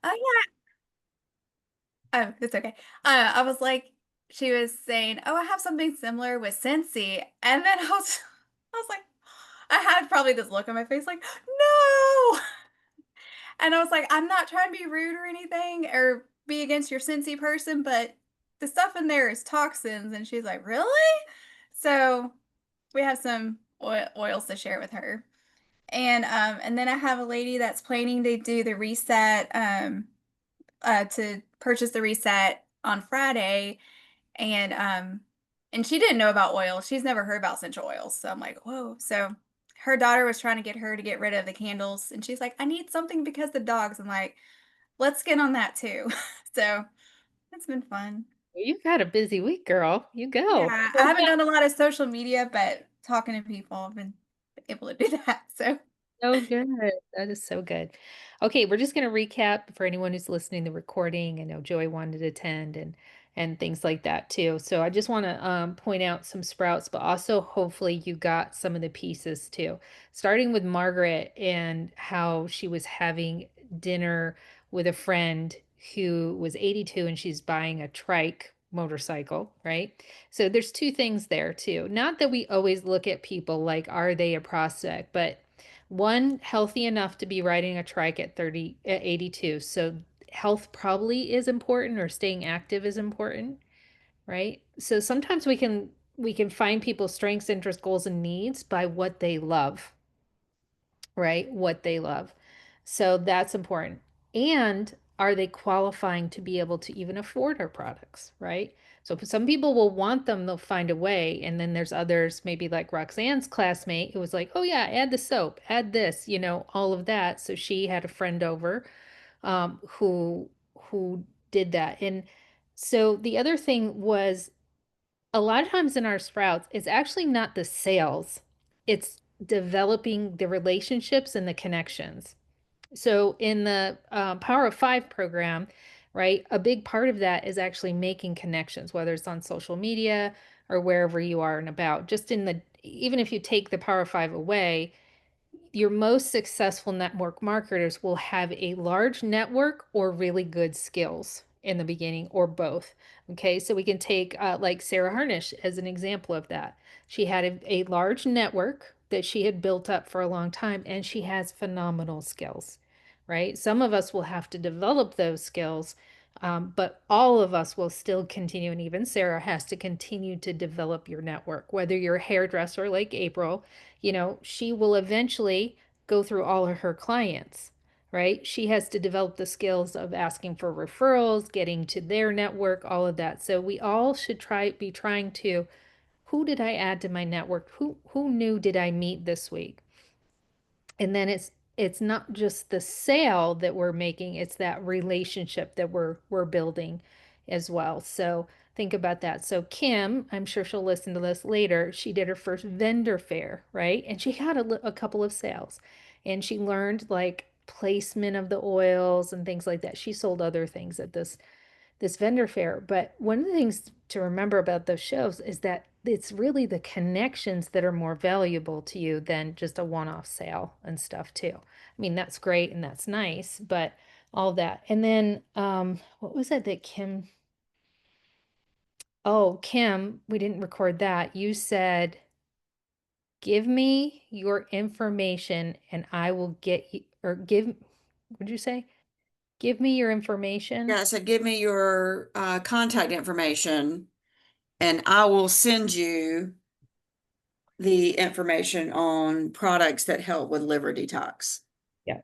Oh yeah, it's okay. I was like, she was saying, "Oh, I have something similar with Scentsy," and then I was like, I had probably this look on my face, like, no. And I was like, I'm not trying to be rude or anything or be against your Scentsy person, but the stuff in there is toxins. And she's like, really? So we have some oils to share with her. And then I have a lady that's planning to do the reset, to purchase the reset on Friday. And she didn't know about oils. She's never heard about essential oils. So I'm like, whoa. So her daughter was trying to get her to get rid of the candles. And she's like, I need something because the dogs. I'm like, let's get on that too. So it's been fun. You've had a busy week, girl. You go. Yeah, I haven't done a lot of social media, but talking to people, I've been able to do that. So So good. That is so good. Okay, we're just going to recap for anyone who's listening to the recording. I know Joey wanted to attend and things like that too. So I just want to point out some sprouts, but also hopefully you got some of the pieces too. Starting with Margaret and how she was having dinner with a friend who was 82 and she's buying a trike motorcycle, right? So there's two things there too. Not that we always look at people like, are they a prospect, but one, healthy enough to be riding a trike at 30, at 82. So health probably is important or staying active is important, right? So sometimes we can find people's strengths, interests, goals, and needs by what they love, right? What they love. So that's important. And are they qualifying to be able to even afford our products, right? So some people will want them, they'll find a way. And then there's others, maybe like Roxanne's classmate, who was like, oh, yeah, add the soap, add this, all of that. So she had a friend over who did that. And so the other thing was a lot of times in our sprouts, it's actually not the sales, it's developing the relationships and the connections. So in the Power of Five program, right, a big part of that is actually making connections, whether it's on social media or wherever you are and about. Just in the, even if you take the Power of Five away, your most successful network marketers will have a large network or really good skills in the beginning or both. Okay, so we can take like Sarah Harnish as an example of that. She had a large network that she had built up for a long time and she has phenomenal skills, right? Some of us will have to develop those skills, but all of us will still continue, and even Sarah has to continue to develop your network. Whether you're a hairdresser like April, she will eventually go through all of her clients, right? She has to develop the skills of asking for referrals, getting to their network, all of that. So we all should be trying to, who did I add to my network? Who new did I meet this week? And then it's not just the sale that we're making, it's that relationship that we're building as well. So think about that. So Kim, I'm sure she'll listen to this later. She did her first vendor fair, right? And she had a couple of sales and she learned like placement of the oils and things like that. She sold other things at this vendor fair. But one of the things to remember about those shows is that it's really the connections that are more valuable to you than just a one-off sale and stuff too. I mean, that's great and that's nice, but all that. And then what was it that Kim, oh, Kim, we didn't record that. You said, give me your information and I will get you, or give, what did you say? Give me your information. Yeah, so give me your contact information and I will send you the information on products that help with liver detox. Yeah.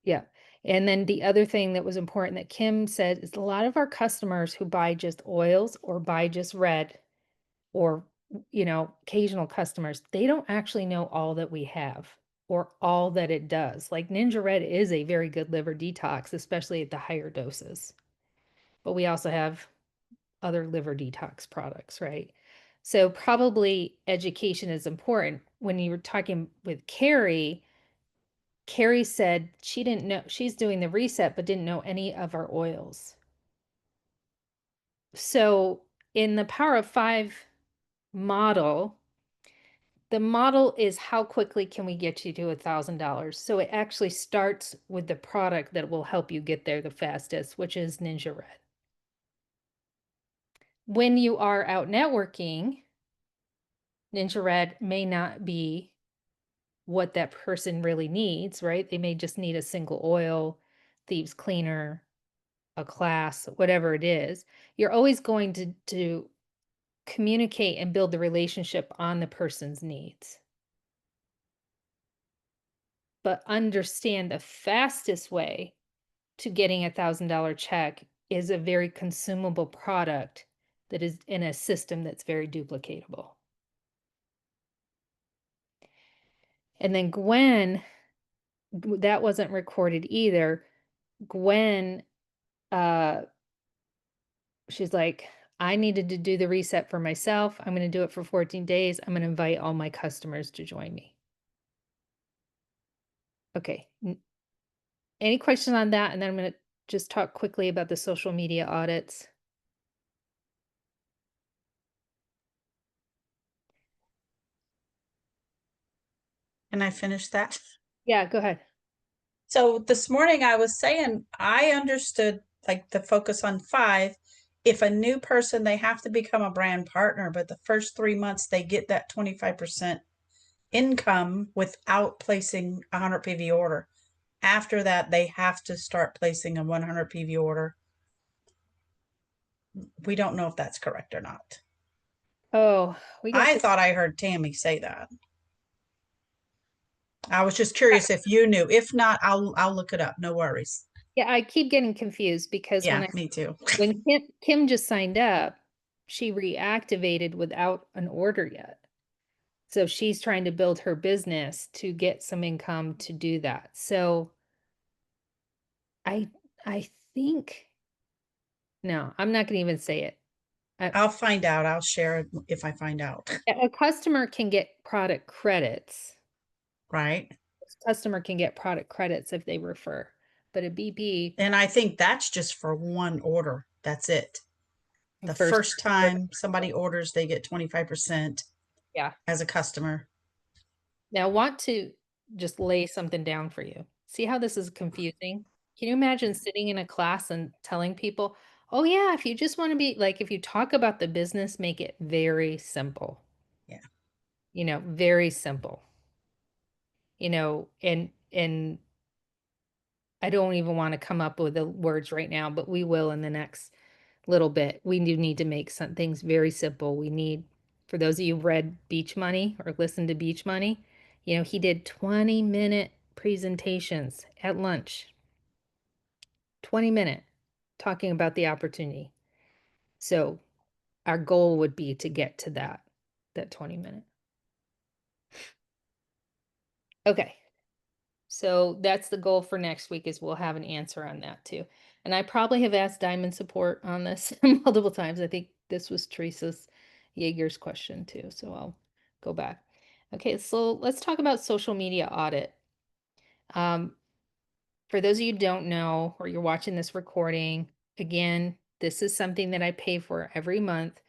Yeah. And then the other thing that was important that Kim said is a lot of our customers who buy just oils or buy just red or, occasional customers, they don't actually know all that we have or all that it does. Like Ninja Red is a very good liver detox, especially at the higher doses. But we also have other liver detox products, right? So probably education is important. When you were talking with Carrie said she didn't know she's doing the reset, but didn't know any of our oils. So in the Power of Five model, The model is how quickly can we get you to $1,000? So it actually starts with the product that will help you get there the fastest, which is Ninja Red. When you are out networking, Ninja Red may not be what that person really needs, right? They may just need a single oil, thieves cleaner, a class, whatever it is. You're always going to communicate and build the relationship on the person's needs. But understand the fastest way to getting $1,000 check is a very consumable product that is in a system that's very duplicatable. And then Gwen, that wasn't recorded either. Gwen, she's like, I needed to do the reset for myself. I'm going to do it for 14 days. I'm going to invite all my customers to join me. Okay. Any questions on that? And then I'm going to just talk quickly about the social media audits. Can I finish that? Yeah, go ahead. So this morning I was saying I understood like the focus on 5. If a new person, they have to become a brand partner, but the first 3 months they get that 25% income without placing a 100 PV order. After that, they have to start placing a 100 PV order. We don't know if that's correct or not. Oh, we got I thought I heard Tammy say that. I was just curious if you knew. If not, I'll look it up. No worries. Yeah, I keep getting confused because Yeah, me too. when Kim just signed up, she reactivated without an order yet. So she's trying to build her business to get some income to do that. So I think no, I'm not gonna even say it. I'll find out. I'll share it if I find out. A customer can get product credits. Right. Customer can get product credits if they refer, but a BP And I think that's just for one order. That's it. The first time somebody orders, they get 25% yeah. as a customer. Now, I want to just lay something down for you. See how this is confusing? Can you imagine sitting in a class and telling people, oh, yeah, if you just want to be like, if you talk about the business, make it very simple. Yeah. You know, very simple. You know, and I don't even want to come up with the words right now, but we will in the next little bit. We do need to make some things very simple. We need, for those of you who've read Beach Money or listened to Beach Money, you know, he did 20-minute presentations at lunch. 20-minute talking about the opportunity. So our goal would be to get to that 20-minute. Okay. So that's the goal for next week is we'll have an answer on that too. And I probably have asked Diamond Support on this multiple times. I think this was Teresa's Jaeger's question too. So I'll go back. Okay, so let's talk about social media audit. For those of you who don't know, or you're watching this recording, again, this is something that I pay for every month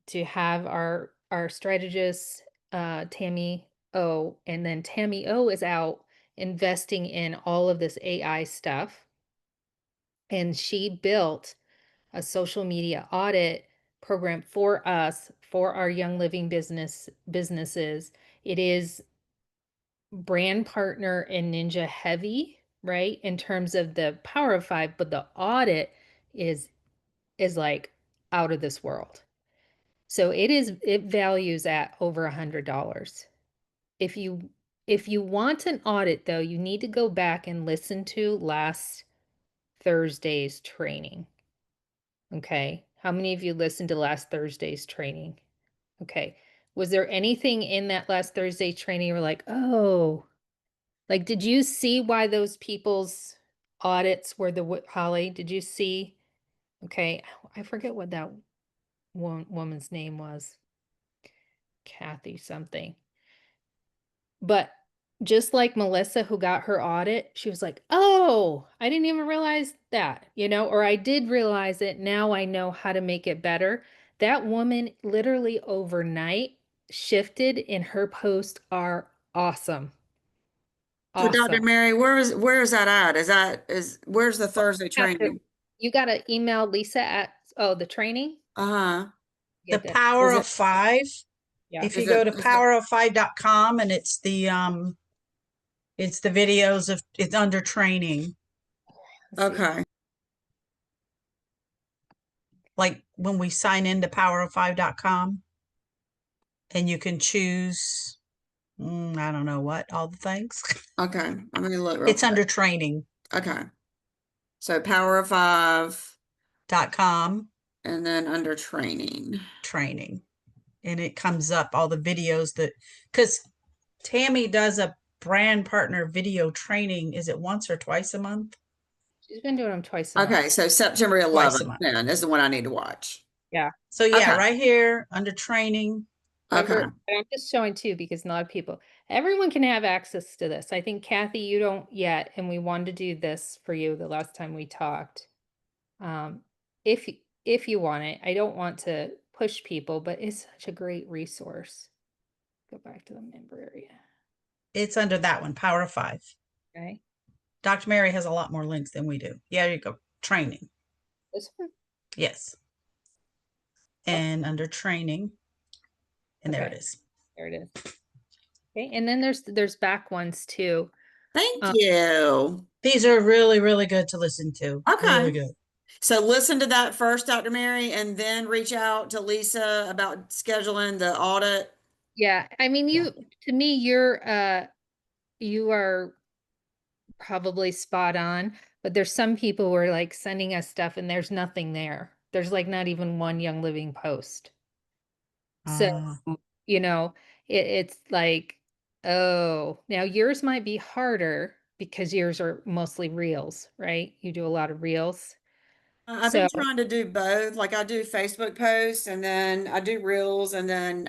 to have our strategist, Tammy O, and then Tammy O is out investing in all of this AI stuff. And she built a social media audit program for us, for our Young Living businesses. It is brand partner and Ninja heavy, right? In terms of the Power of 5, but the audit is like out of this world. So it values at over $100. If you want an audit though, you need to go back and listen to last Thursday's training. Okay. How many of you listened to last Thursday's training? Okay. Was there anything in that last Thursday training you were like, oh, like, did you see why those people's audits were Holly? Did you see? Okay. I forget what that woman's name was. Kathy something. But just like Melissa, who got her audit, she was like, oh, I didn't even realize that, you know, or I did realize it. Now I know how to make it better. That woman literally overnight shifted and her posts are awesome. So Dr. Awesome. Mary, where is that at? Where's the Thursday training? You got to email Lisa at, the training? Uh-huh. The Get that. Power Is of it- Five. Yeah. If Is you go it- to is it- powerof5.com and it's the videos of it's under training. Let's see. Okay. Like when we sign into powerof5.com and you can choose I don't know what, all the things. Okay. Let me look real It's quick. under training.com Okay. So Power of 5 and then under training. training. And it comes up all the videos because Tammy does a brand partner video training. Is it once or twice a month? She's been doing them twice a month. Okay, so September Twice a 11th month. then is the one I need to watch. Yeah. So yeah, Okay. right here under training. Okay. And I'm just showing too, because a lot of people, everyone can have access to this. I think Kathy, you don't yet, and we wanted to do this for you the last time we talked. If you want it, I don't want to push people, but it's such a great resource. Go back to the member area. It's under that one, Power of 5. Okay. Dr. Mary has a lot more links than we do. Yeah, you go. Training. This one. Yes. And under training. And there it Okay. is. There it is. Okay, and then there's back ones too. Thank you. These are really, really good to listen to. Okay. Really good. So listen to that first, Dr. Mary, and then reach out to Lisa about scheduling the audit. Yeah, I mean, to me, you are probably spot on, but there's some people who are like sending us stuff and there's nothing there. There's like not even one Young Living post. So, Ah. it's like, oh, now yours might be harder because yours are mostly reels, right? You do a lot of reels. I've been trying to do both. Like I do Facebook posts and then I do reels and then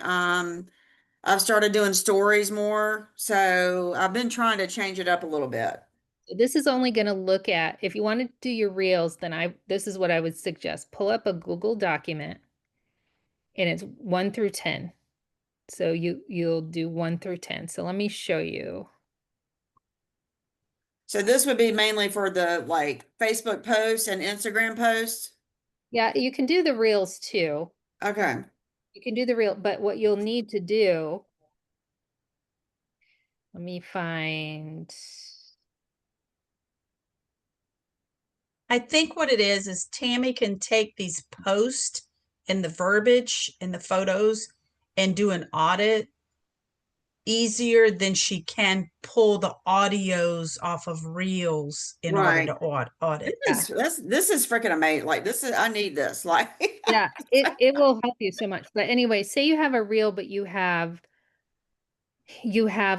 I've started doing stories more. So I've been trying to change it up a little bit. This is only going to look at, if you want to do your reels, then this is what I would suggest. Pull up a Google document and it's 1 through 10. So you'll do 1 through 10. So let me show you. So this would be mainly for the like Facebook posts and Instagram posts. Yeah, you can do the reels too. Okay. You can do the reel, but what you'll need to do, let me find. I think what it is Tammy can take these posts and the verbiage and the photos and do an audit easier than she can pull the audios off of reels in order to audit. This is freaking amazing. Like I need this. Like Yeah, it will help you so much. But anyway, say you have a reel, but you have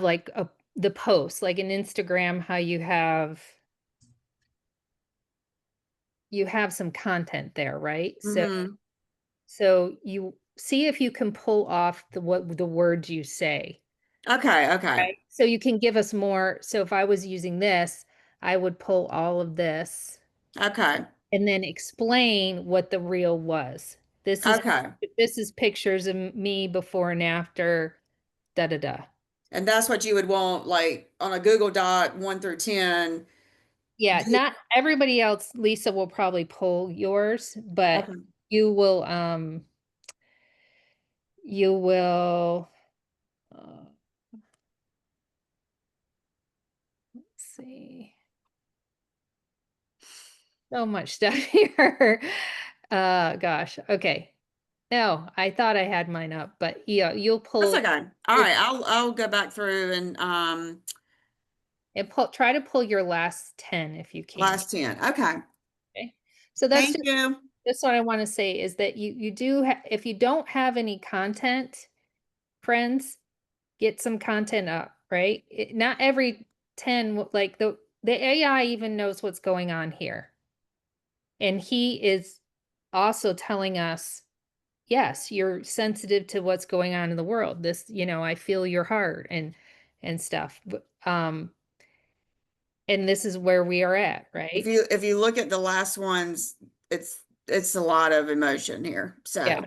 like the post, like in Instagram, how you have some content there, right? So you see if you can pull off the words you say. Okay. Right? So you can give us more. So if I was using this, I would pull all of this. Okay. And then explain what the reel was. This is pictures of me before and after, da da da. And that's what you would want, like on a Google Doc, 1 through 10. Yeah, not everybody else. Lisa will probably pull yours, but Okay. you will let's see. So much stuff here. Gosh. Okay. No, I thought I had mine up, but yeah, you'll pull. That's okay. All right, I'll go back through and try to pull your last 10 if you can. last 10. Okay. Okay. So that's Thank you. That's what I want to say is that you do if you don't have any content, friends, get some content up, right? Not every 10, like the AI even knows what's going on here. And he is also telling us, yes, you're sensitive to what's going on in the world. This, I feel your heart and stuff. And this is where we are at, right? If you look at the last ones, it's a lot of emotion here. So yeah.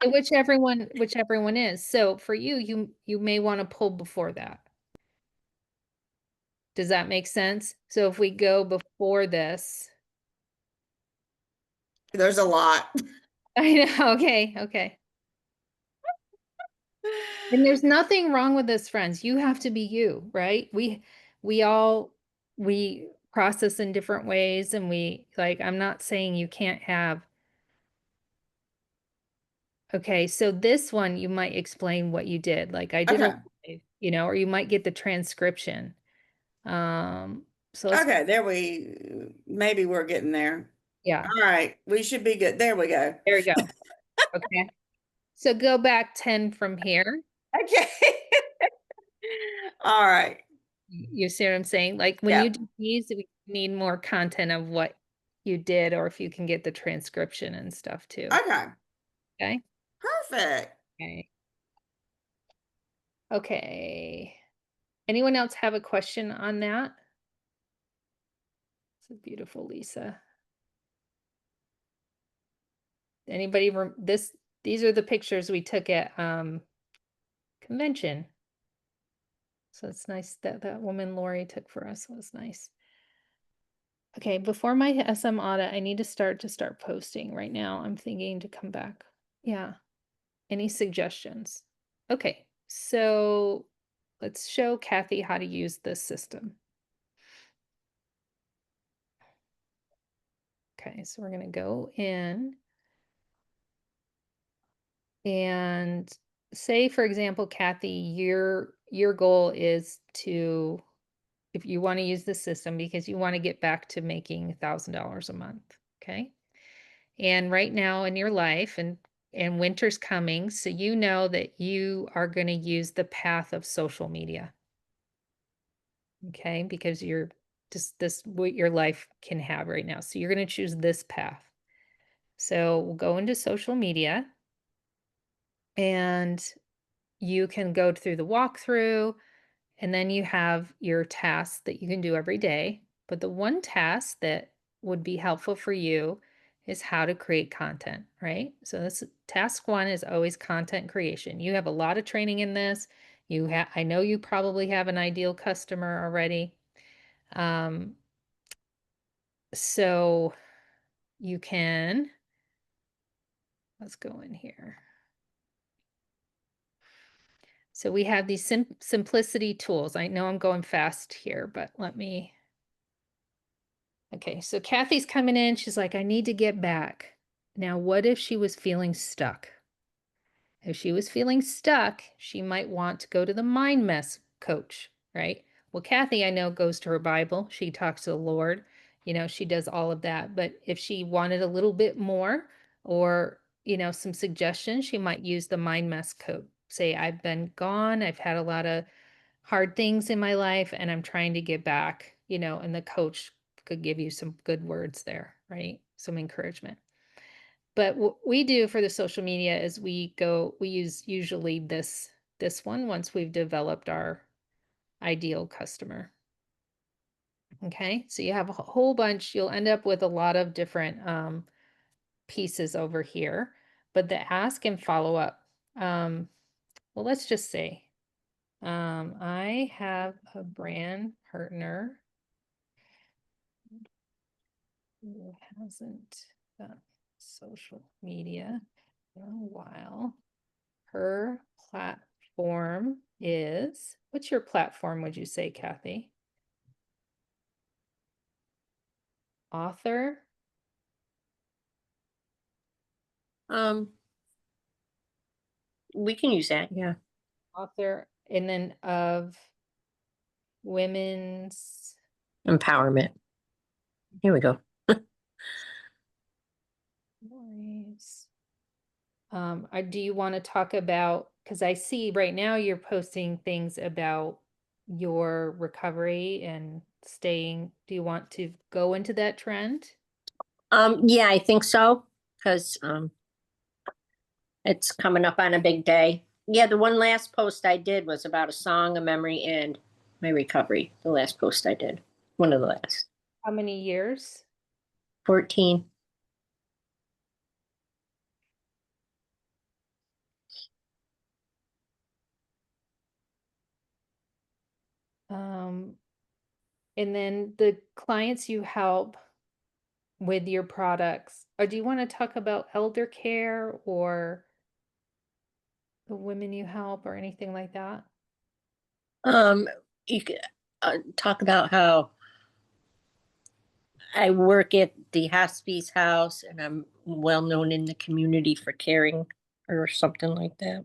whichever one is. So for you, you may want to pull before that. Does that make sense? So if we go before this, There's a lot. I know, okay. And there's nothing wrong with this, friends. You have to be you, right? We process in different ways, and I'm not saying you can't have. Okay, so this one you might explain what you did. Like I did Okay. or you might get the transcription. So let's Okay, maybe we're getting there. yeah, All right, we should be good. There we go. there we go. Okay. So go back 10 from here. Okay. All right. You see what I'm saying? Like when Yeah. you do these, we need more content of what you did, or if you can get the transcription and stuff too. Okay. Okay. Perfect. Okay. Okay. Anyone else have a question on that? It's a beautiful Lisa. Anybody these are the pictures we took at convention. So it's nice that that woman Lori took for us. It was nice. Okay, before my SM audit, I need to start posting right now. I'm thinking to come back. Yeah. Any suggestions? Okay, so let's show Kathy how to use this system. Okay, so we're gonna go in and say, for example, Kathy, your goal is to, if you want to use the system because you want to get back to making $1,000 a month, okay? And right now in your life, and winter's coming, so you know that you are going to use the path of social media. Okay, because you're just this what your life can have right now. So you're going to choose this path. So we'll go into social media, and you can go through the walkthrough, and then you have your tasks that you can do every day. But the one task that would be helpful for you is how to create content, right? So this task 1 is always content creation. You have a lot of training in this. I know you probably have an ideal customer already. So you can, let's go in here. So we have these simplicity tools. I know I'm going fast here, but okay, so Kathy's coming in. She's like, I need to get back. Now, what if she was feeling stuck? If she was feeling stuck, she might want to go to the mind mess coach, right? Well, Kathy, I know, goes to her Bible. She talks to the Lord. She does all of that. But if she wanted a little bit more, or, some suggestions, she might use the mind mess coach. Say, I've been gone. I've had a lot of hard things in my life and I'm trying to get back, and the coach could give you some good words there, right? Some encouragement. But what we do for the social media is we use usually this one once we've developed our ideal customer. Okay, so you have a whole bunch, you'll end up with a lot of different pieces over here, but the ask and follow up. Well, let's just say, I have a brand partner who hasn't done social media in a while. Her platform is, what's your platform, would you say, Kathy? Author? We can use that, yeah. Author, and then of women's Empowerment. Here we go. stories. Do you want to talk about, because I see right now you're posting things about your recovery and staying. Do you want to go into that trend? Yeah, I think so, because it's coming up on a big day. Yeah, the one last post I did was about a song, a memory, and my recovery. The last post I did. One of the last. How many years? 14. And then the clients you help with your products, or do you want to talk about elder care or the women you help or anything like that? You could talk about how I work at the hospice house and I'm well known in the community for caring or something like that.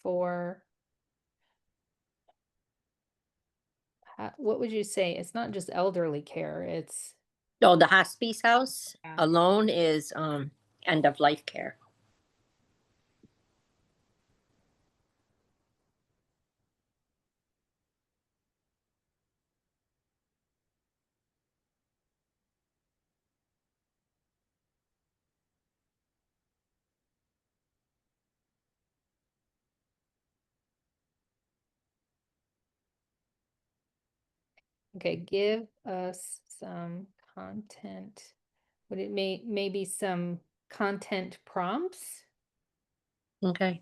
For what would you say? It's not just elderly care, it's Oh, the hospice house Yeah. alone is end of life care. okay. Give us some content. Would it maybe some content prompts? Okay.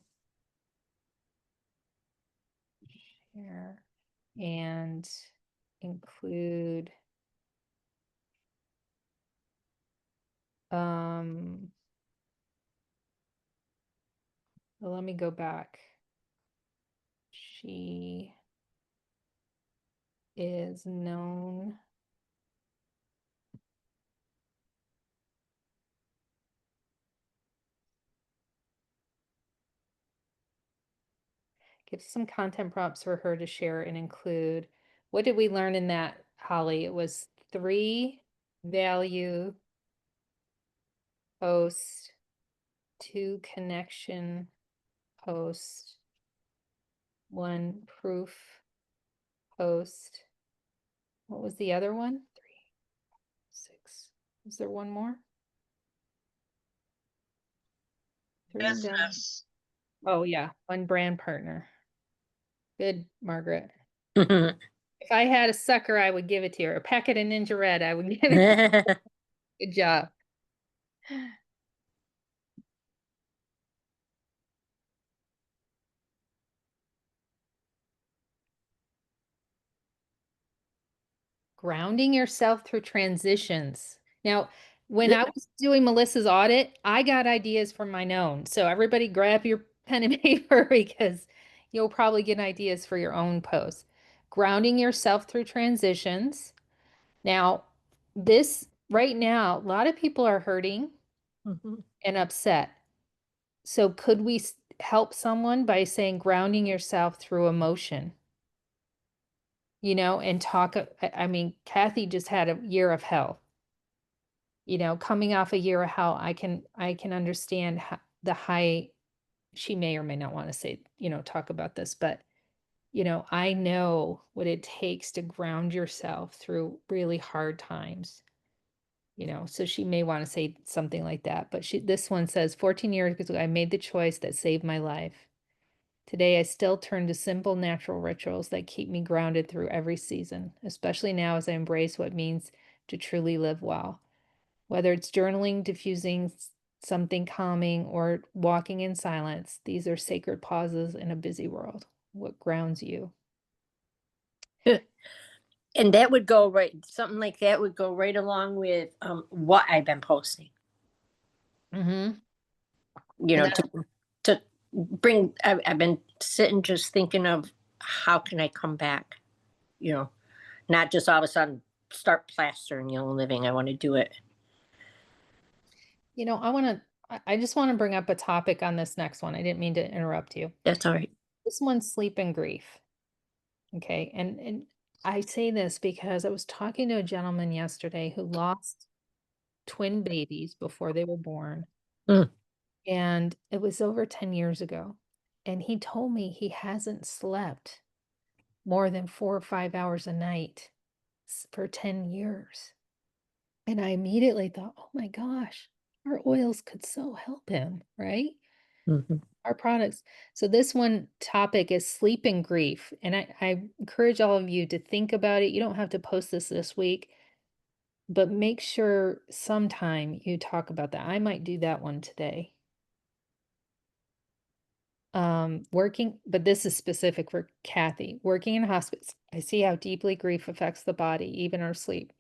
Share and include well, let me go back. She is known give some content prompts for her to share and include. What did we learn in that, Holly? It was 3 value posts, 2 connection posts, 1 proof post. What was the other one? 3, 6. Was there one more? 3 value. Business. Oh yeah, 1 brand partner. Good, Margaret. Mhm. If I had a sucker, I would give it to her. A packet of Ninja Red, I would give it. Good job. Grounding yourself through transitions. Now, when I was doing Melissa's audit, I got ideas from my own. So everybody grab your pen and paper because you'll probably get ideas for your own posts. Grounding yourself through transitions. Now, this right now, a lot of people are hurting Mhm. and upset. So could we help someone by saying grounding yourself through emotion? You know, and talk, I mean, Kathy just had a year of hell. You know, coming off a year of hell, I can understand the high, she may or may not want to say, you know, talk about this, but you know, I know what it takes to ground yourself through really hard times. You know, so she may want to say something like that, but this one says 14 years ago I made the choice that saved my life. Today I still turn to simple natural rituals that keep me grounded through every season, especially now as I embrace what it means to truly live well. Whether it's journaling, diffusing something calming, or walking in silence, these are sacred pauses in a busy world. What grounds you? And that would go right, something like that would go right along with what I've been posting. Mm-hmm. You know, to bring, I've been sitting just thinking of how can I come back, you know, not just all of a sudden start plastering, you know, living. I want to do it. You know, I just want to bring up a topic on this next one. I didn't mean to interrupt you. That's all right. This one's sleep and grief. Okay. And I say this because I was talking to a gentleman yesterday who lost twin babies before they were born. Mm. And it was over 10 years ago. And he told me he hasn't slept more than 4 or 5 hours a night for 10 years. And I immediately thought, oh my gosh, our oils could so help him, right? Mm-hmm. Our products. So this one topic is sleep and grief. And I encourage all of you to think about it. You don't have to post this week, but make sure sometime you talk about that. I might do that one today. Working, but this is specific for Kathy. Working in hospice, I see how deeply grief affects the body, even our sleep.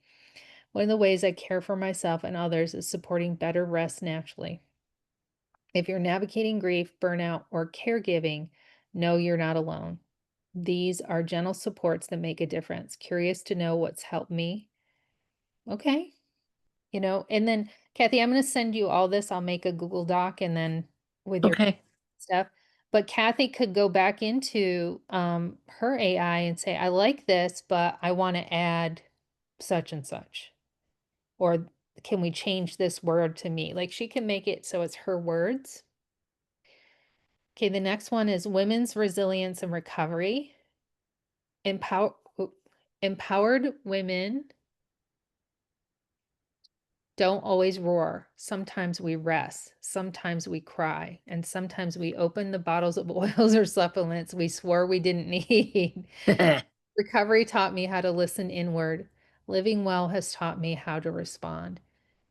One of the ways I care for myself and others is supporting better rest naturally. If you're navigating grief, burnout, or caregiving, know you're not alone. These are gentle supports that make a difference. Curious to know what's helped me? Okay. And then Kathy, I'm going to send you all this. I'll make a Google Doc and then with your Okay. stuff. But Kathy could go back into her AI and say, I like this, but I want to add such and such. Or can we change this word to me? Like she can make it so it's her words. Okay, the next one is women's resilience and recovery. Empowered women don't always roar. Sometimes we rest. Sometimes we cry. And sometimes we open the bottles of oils or supplements we swore we didn't need. Recovery taught me how to listen inward. Living well has taught me how to respond.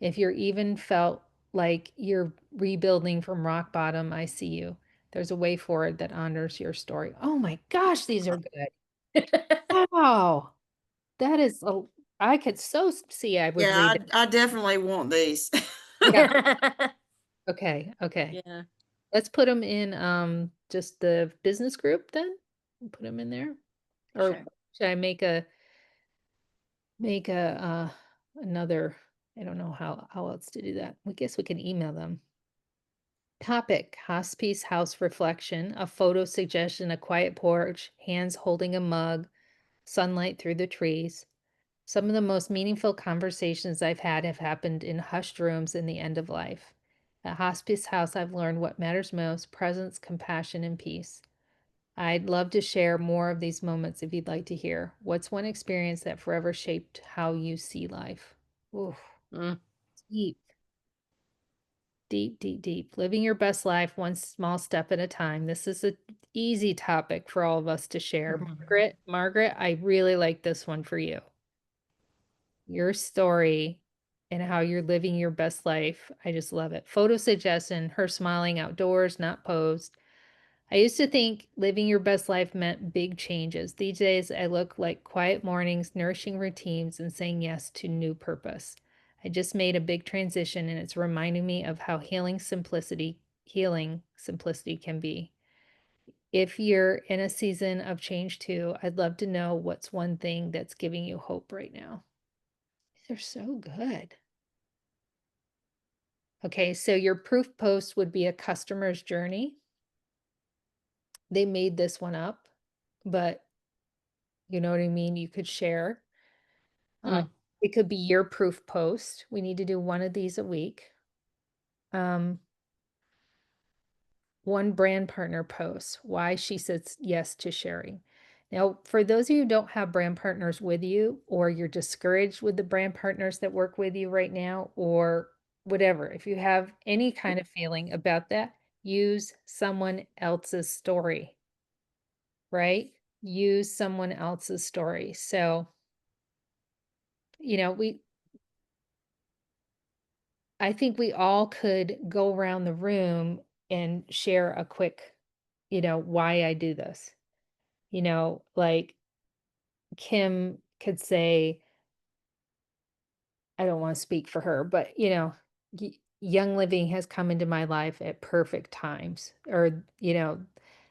If you're even felt like you're rebuilding from rock bottom, I see you. There's a way forward that honors your story. Oh my gosh, these are good. Wow. That is I could so see I would Yeah, read it. I definitely want these. Okay, okay. Yeah. Let's put them in just the business group then. Put them in there. Or Sure. should I make a another, I don't know how else to do that. I guess we can email them. Topic: hospice house reflection, a photo suggestion, a quiet porch, hands holding a mug, sunlight through the trees. Some of the most meaningful conversations I've had have happened in hushed rooms in the end of life. At Hospice House, I've learned what matters most: presence, compassion, and peace. I'd love to share more of these moments if you'd like to hear. What's one experience that forever shaped how you see life? Ooh, Mm. deep, deep, deep, deep. Living your best life one small step at a time. This is an easy topic for all of us to share. Mhm. Margaret, I really like this one for you. Your story and how you're living your best life. I just love it. Photo suggestion, her smiling outdoors, not posed. I used to think living your best life meant big changes. These days, I look like quiet mornings, nourishing routines, and saying yes to new purpose. I just made a big transition, and it's reminding me of how healing simplicity can be. If you're in a season of change too, I'd love to know what's one thing that's giving you hope right now. They're so good. Okay, so your proof post would be a customer's journey. They made this one up, but you know what I mean? You could share. Mm. It could be your proof post. We need to do one of these a week. One brand partner post, why she says yes to sharing. Now, for those of you who don't have brand partners with you, or you're discouraged with the brand partners that work with you right now, or whatever, if you have any kind of feeling about that, use someone else's story, right? Use someone else's story. So, I think we all could go around the room and share a quick, why I do this. Like Kim could say, I don't want to speak for her, but Young Living has come into my life at perfect times, or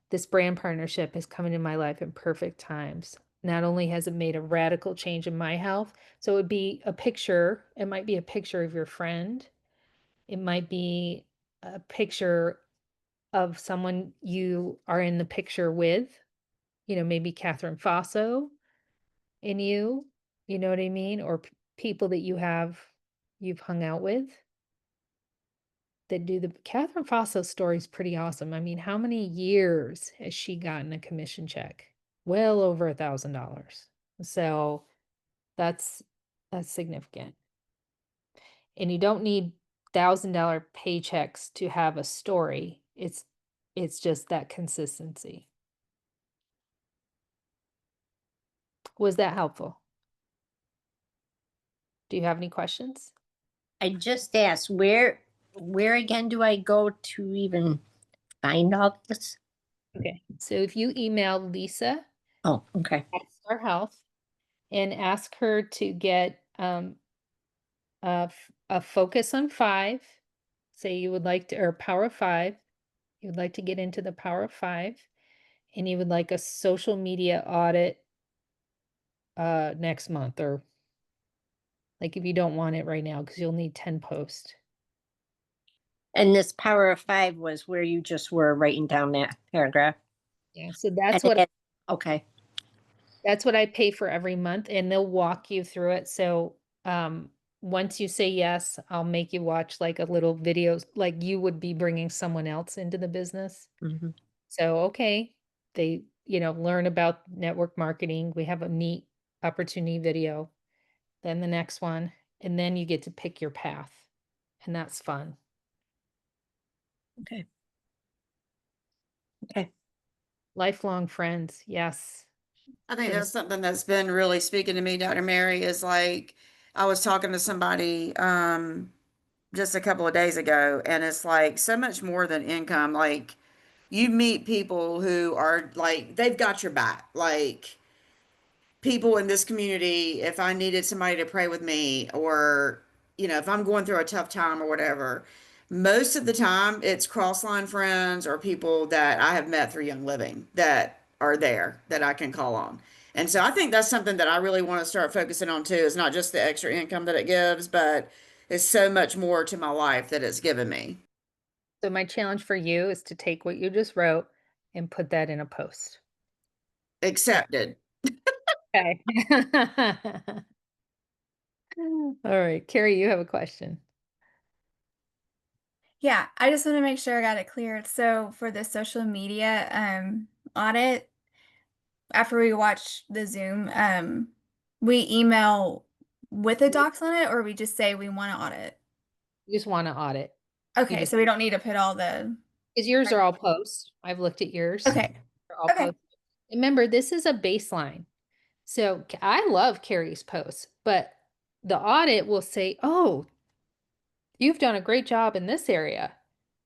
this brand partnership has come into my life at perfect times. Not only has it made a radical change in my health, so it would be a picture. It might be a picture of your friend. It might be a picture of someone you are in the picture with, maybe Catherine Faso in you know what I mean? Or people that you've hung out with that do the Catherine Faso story is pretty awesome. I mean, how many years has she gotten a commission check? Well over $1,000. So that's significant. And you don't need $1,000 paychecks to have a story. It's just that consistency. Was that helpful? Do you have any questions? I just asked where again do I go to even find all this? Okay. So if you email Lisa Oh, okay. at Star Health and ask her to get a focus on 5, say you would like to, or power of 5, you would like to get into the power of 5, and you would like a social media audit next month, or like if you don't want it right now, because you'll need 10 posts. And this power of 5 was where you just were writing down that paragraph. Yeah, so And okay. that's what I pay for every month, and they'll walk you through it. So once you say yes, I'll make you watch like a little videos, like you would be bringing someone else into the business. Mhm. So, okay, they, learn about network marketing. We have a neat opportunity video, then the next one, and then you get to pick your path. And that's fun. Okay. Okay. Lifelong friends. Yes. I think And that's something that's been really speaking to me, Dr. Mary, is like I was talking to somebody just a couple of days ago, and it's like so much more than income. Like you meet people who are like they've got your back. Like people in this community, if I needed somebody to pray with me, or if I'm going through a tough time or whatever, most of the time it's cross-line friends or people that I have met through Young Living that are there that I can call on. And so I think that's something that I really want to start focusing on too, is not just the extra income that it gives, but it's so much more to my life that it's given me. so my challenge for you is to take what you just wrote and put that in a post. Accepted. Okay. All right, Carrie, you have a question. Yeah, I just want to make sure I got it cleared. So for the social media audit, after we watch the Zoom, we email with the docs on it, or we just say we want to audit. You just want to audit. Okay, just so we don't need to put all the. Because yours are all posts. I've looked at yours. Okay. They're all Okay. posts. Remember, this is a baseline. So I love Carrie's posts, but the audit will say, oh, you've done a great job in this area,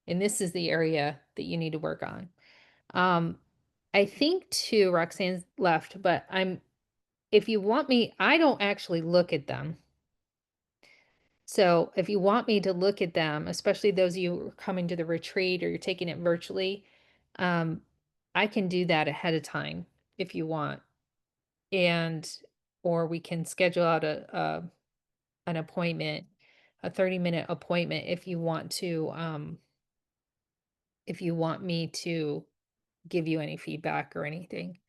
and this is the area that you need to work on. I think too, Roxanne's left, but if you want me, I don't actually look at them. So if you want me to look at them, especially those of you who are coming to the retreat or you're taking it virtually, I can do that ahead of time if you want. Or we can schedule out an appointment, a 30-minute appointment if you want me to give you any feedback or anything.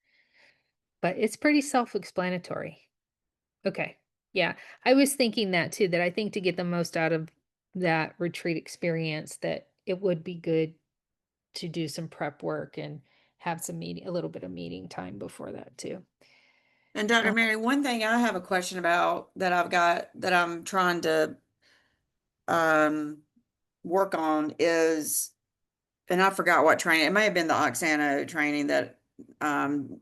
But it's pretty self-explanatory. Okay. Yeah. I was thinking that too, that I think to get the most out of that retreat experience, that it would be good to do some prep work and have a little bit of meeting time before that too. And Dr. Mary, one thing I have a question about that I've got that I'm trying to work on is, and I forgot what training, it may have been the Oxano training that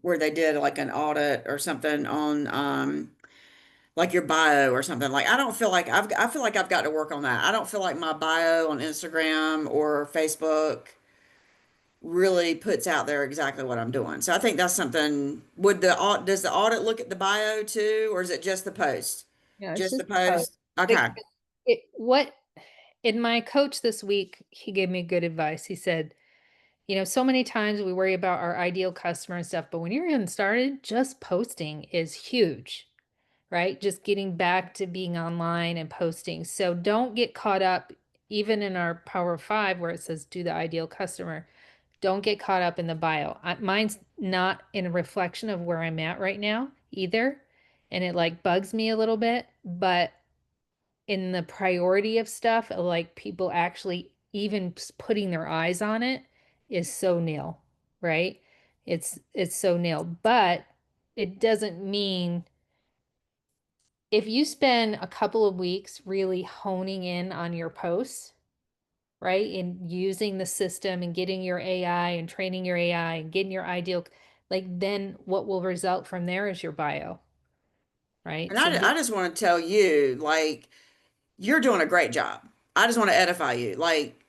where they did like an audit or something on like your bio or something. Like I don't feel like I feel like I've got to work on that. I don't feel like my bio on Instagram or Facebook really puts out there exactly what I'm doing. So I think that's something. Does the audit look at the bio too, or is it just the post? Yeah, it's Just the just a post. post? Okay. In my coach this week, he gave me good advice. He said, so many times we worry about our ideal customer and stuff, but when you're getting started, just posting is huge, right? Just getting back to being online and posting. So don't get caught up, even in our Power of 5 where it says do the ideal customer. Don't get caught up in the bio. Mine's not in a reflection of where I'm at right now either. And it like bugs me a little bit, but in the priority of stuff, like people actually even putting their eyes on it is so nil, right? It's so nil, but it doesn't mean if you spend a couple of weeks really honing in on your posts, right? And using the system and getting your AI and training your AI and getting your ideal, like then what will result from there is your bio, right? And So I just want to tell you, like, you're doing a great job. I just want to edify you. Like,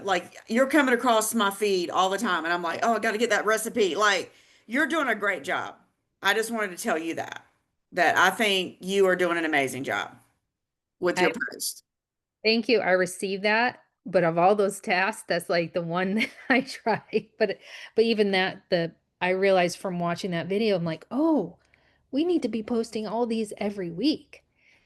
like you're coming across my feed all the time, and I'm like, oh, I got to get that recipe. Like, you're doing a great job. I just wanted to tell you that I think you are doing an amazing job with your I post. thank you. I received that, but of all those tasks, that's like the one that I try. But even that, I realized from watching that video, I'm like, oh, we need to be posting all these every week,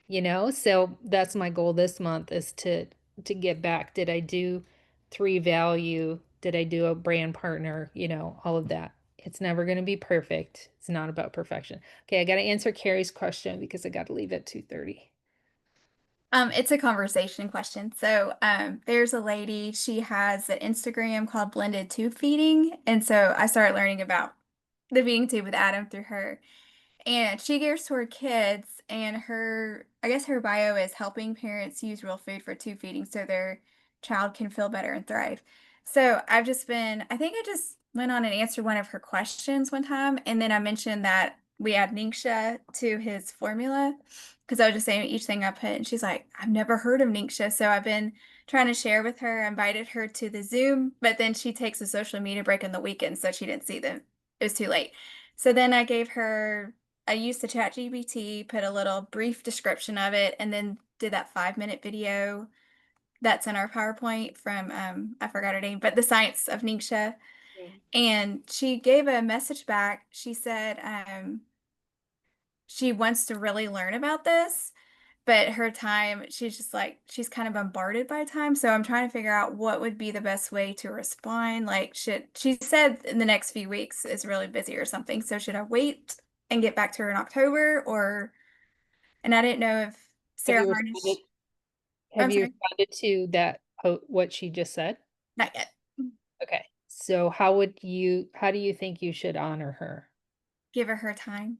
you know? So that's my goal this month is to get back. Did I do 3 value? Did I do a brand partner? You know, all of that. It's never going to be perfect. It's not about perfection. Okay, I got to answer Carrie's question because I got to leave at 2:30. It's a conversation question. So, there's a lady, she has an Instagram called Blended Tube Feeding. And so I started learning about the feeding tube with Adam through her. And she gives to her kids, and I guess her bio is helping parents use real food for tube feeding so their child can feel better and thrive. So I think I just went on and answered one of her questions one time, and then I mentioned that we add Ningxia to his formula because I was just saying each thing I put, and she's like, I've never heard of Ningxia. So I've been trying to share with her. I invited her to the Zoom, but then she takes a social media break on the weekend, so she didn't see them. It was too late. So then I used the ChatGPT, put a little brief description of it, and then did that 5-minute video that's in our PowerPoint from I forgot her name, but the Science of Ningxia. And she gave a message back. She said she wants to really learn about this, but her time, she's just like, she's kind of bombarded by time. So I'm trying to figure out what would be the best way to respond. Like, she said in the next few weeks is really busy or something. So should I wait and get back to her in October and I didn't know if Have Sarah you Harnish, responded? Have I'm you sorry, responded to that what she just said? not yet. Okay. So how do you think you should honor her? Give her time.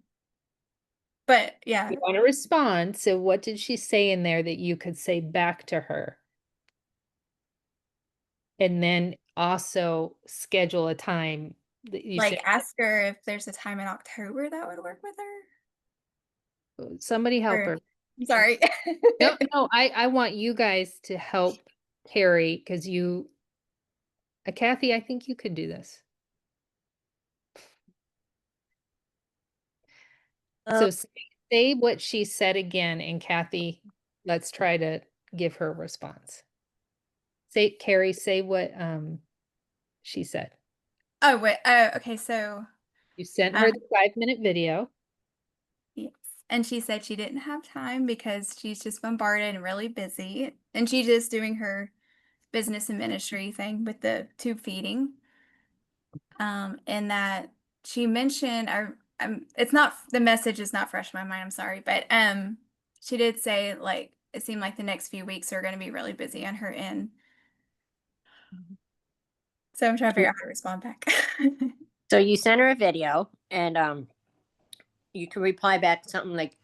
But yeah, You want to respond. So what did she say in there that you could say back to her? And then also schedule a time that you like said ask her if there's a time in October that would work with somebody help her. her. I'm sorry. No, no, I want you guys to help Carrie because Kathy, I think you could do this. So say what she said again, and Kathy, let's try to give her a response. Carrie, say what she said. Oh, wait. Okay. So, You sent uh, her the 5-minute video. yes. And she said she didn't have time because she's just bombarded and really busy. And she's just doing her business and ministry thing with the tube feeding. And that she mentioned, it's not, the message is not fresh in my mind. I'm sorry. But, she did say like, it seemed like the next few weeks are going to be really busy on her end. So I'm trying to figure out how to respond back. So you sent her a video, and you can reply back something like,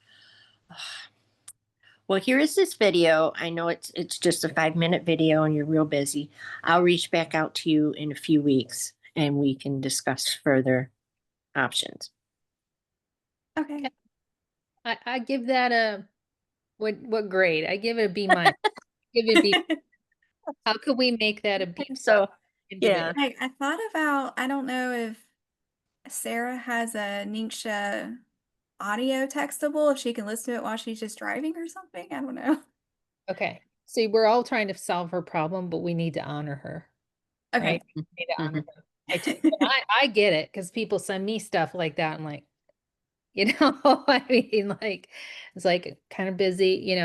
well, here is this video. I know it's just a 5-minute video and you're real busy. I'll reach back out to you in a few weeks and we can discuss further options. Okay. I give that a what grade? I give it a B minus. Give it a B. How could we make that a B? So, individual? yeah. I thought about, I don't know if Sarah has a Ningxia audio textable, if she can listen to it while she's just driving or something. I don't know. Okay. See, we're all trying to solve her problem, but we need to honor her. Okay. Right? We need to honor her. I get it because people send me stuff like that. I'm like, I mean, like, it's like kind of busy,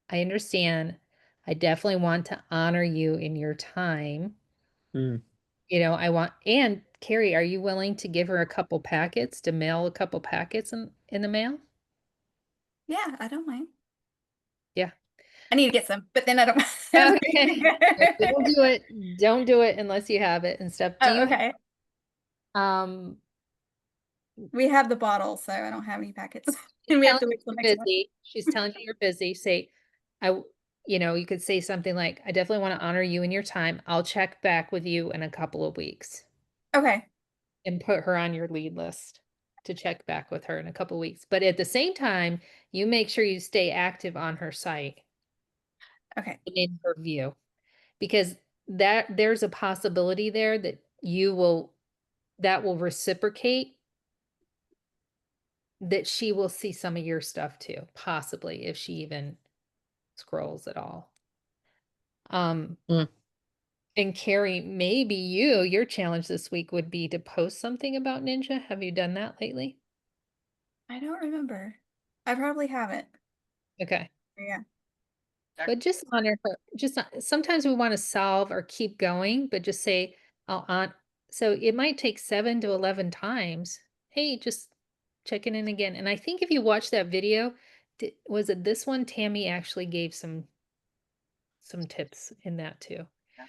I understand. I definitely want to honor you in your time. Mm. And Carrie, are you willing to give her a couple packets to mail a couple packets in the mail? Yeah, I don't mind. Yeah. I need to get some, but then I don't. Okay. Don't do it. Don't do it unless you have it and stuff. Do Oh, you okay. um We have the bottle, so I don't have any packets. she's And we have telling to you wait till you're next month. busy. She's telling you you're busy. Say, you could say something like, I definitely want to honor you in your time. I'll check back with you in a couple of weeks. Okay. And put her on your lead list to check back with her in a couple of weeks. But at the same time, you make sure you stay active on her site Okay. and in her view. Because that there's a possibility there that that will reciprocate, that she will see some of your stuff too, possibly, if she even scrolls at all. Mm. And Carrie, maybe your challenge this week would be to post something about Ninja. Have you done that lately? I don't remember. I probably haven't. Okay. Yeah. But just honor her. Just sometimes we want to solve or keep going, but just say, "Oh, on." So it might take 7 to 11 times. Hey, just checking in again. And I think if you watch that video, was it this one? Tammy actually gave some tips in that too. Yeah.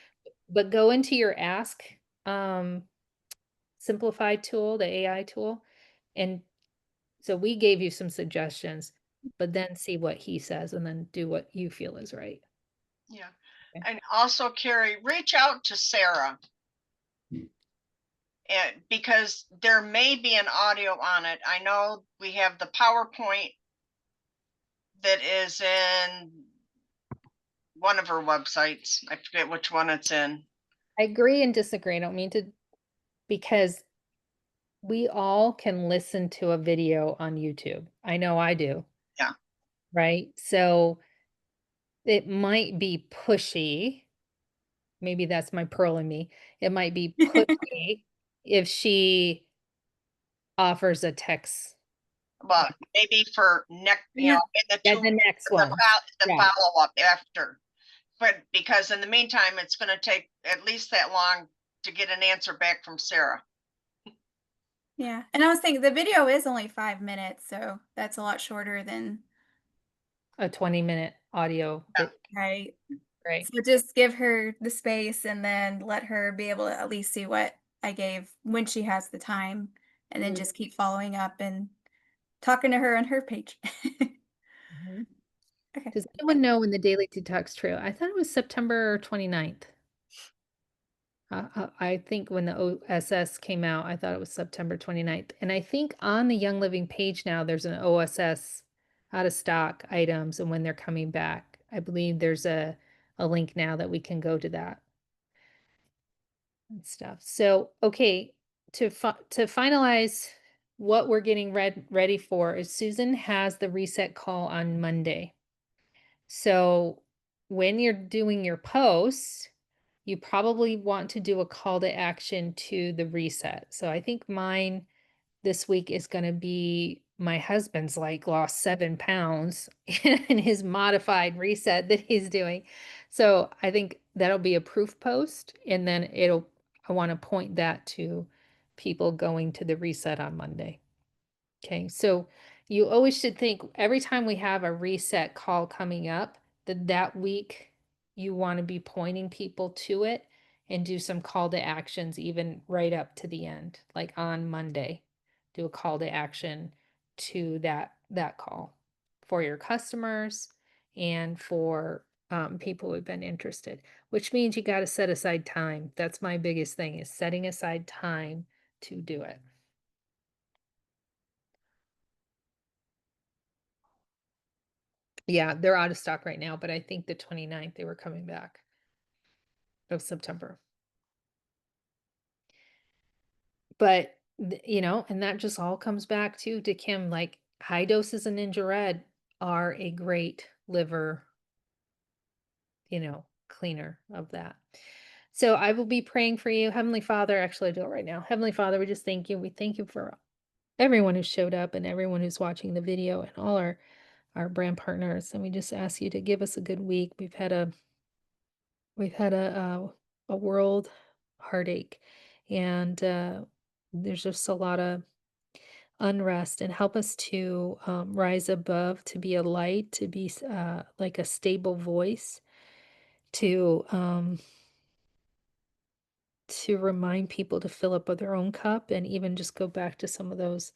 But go into your Ask Simplified tool, the AI tool, and so we gave you some suggestions, but then see what he says and then do what you feel is right. Yeah. Okay. And also, Carrie, reach out to Sarah. And because there may be an audio on it. I know we have the PowerPoint that is in one of her websites. I forget which one it's in. I agree and disagree. I don't mean to, because we all can listen to a video on YouTube. I know I do. Yeah. Right? So it might be pushy. Maybe that's my pearl in me. It might be pushy if she offers a text. But maybe for next, in the Yeah, 2 the next one. the Yeah. follow-up after. But because in the meantime, it's going to take at least that long to get an answer back from Sarah. Yeah. And I was thinking the video is only 5 minutes, so that's a lot shorter than A 20-minute audio. Yeah. right. Right. So just give her the space and then let her be able to at least see what I gave when she has the time, and then just keep following up and talking to her on her page. Mhm. Okay. Does anyone know when the Daily Detox Trail? I thought it was September 29th. I think when the OSS came out, I thought it was September 29th. And I think on the Young Living page now, there's an OSS out of stock items and when they're coming back. I believe there's a link now that we can go to that and stuff. So, okay, to finalize what we're getting ready for is Susan has the reset call on Monday. So when you're doing your posts, you probably want to do a call to action to the reset. So I think mine this week is going to be my husband's like lost 7 pounds in his modified reset that he's doing. So I think that'll be a proof post. And then I want to point that to people going to the reset on Monday. Okay. So you always should think every time we have a reset call coming up, that week you want to be pointing people to it and do some call to actions even right up to the end, like on Monday. Do a call to action to that call for your customers and for people who've been interested, which means you got to set aside time. That's my biggest thing, is setting aside time to do it. Yeah, they're out of stock right now, but I think the 29th they were coming back of September. But, and that just all comes back to Kim, like high doses of Ninja Red are a great liver, cleaner of that. So I will be praying for you. Heavenly Father, actually I do it right now. Heavenly Father, we just thank you. We thank you for everyone who showed up and everyone who's watching the video and all our brand partners. And we just ask you to give us a good week. We've had a world heartache, and there's just a lot of unrest, and help us to rise above, to be a light, to be like a stable voice, to remind people to fill up their own cup, and even just go back to some of those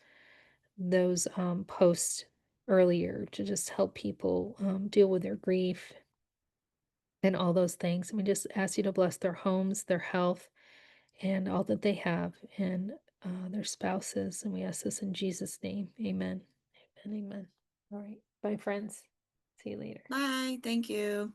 posts earlier to just help people deal with their grief and all those things. And we just ask you to bless their homes, their health, and all that they have, and their spouses. And we ask this in Jesus' name. Amen. Amen. Amen. All right. Bye, friends. See you later. Bye. Thank you.